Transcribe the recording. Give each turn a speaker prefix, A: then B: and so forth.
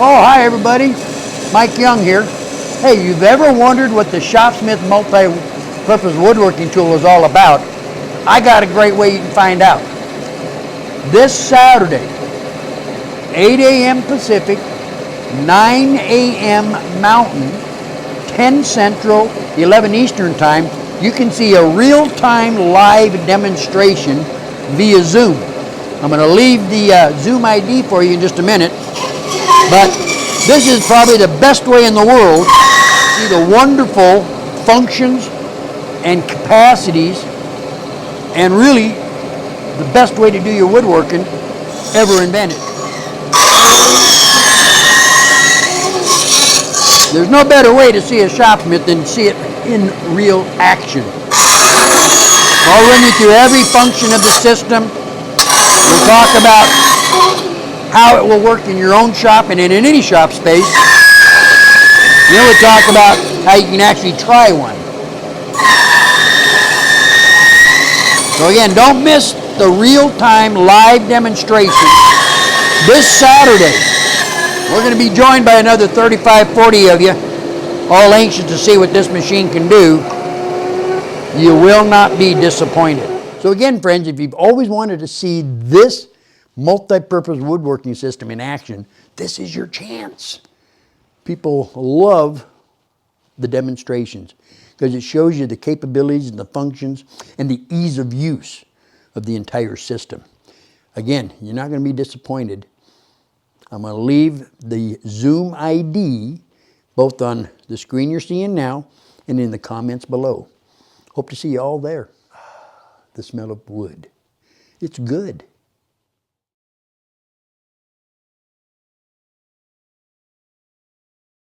A: Oh, hi everybody. Mike Young here. Hey, you've ever wondered what the Shopsmith multi-purpose woodworking tool is all about? I got a great way you can find out. This Saturday, 8 a.m. Pacific, 9 a.m. Mountain, 10 Central, 11 Eastern Time, you can see a real-time live demonstration via Zoom. I'm going to leave the Zoom ID for you in just a minute, but this is probably the best way in the world to see the wonderful functions and capacities and really the best way to do your woodworking ever invented. There's no better way to see a Shopsmith than to see it in real action. I'll run you through every function of the system. We'll talk about how it will work in your own shop and in any shop space. Then we'll talk about how you can actually try one. So again, don't miss the real-time live demonstration this Saturday. We're going to be joined by another 35, 40 of you, all anxious to see what this machine can do. You will not be disappointed. So again, friends, if you've always wanted to see this multi-purpose woodworking system in action, this is your chance. People love the demonstrations because it shows you the capabilities and the functions and the ease of use of the entire system. Again, you're not going to be disappointed. I'm going to leave the Zoom ID both on the screen you're seeing now and in the comments below. Hope to see you all there. The smell of wood. It's good.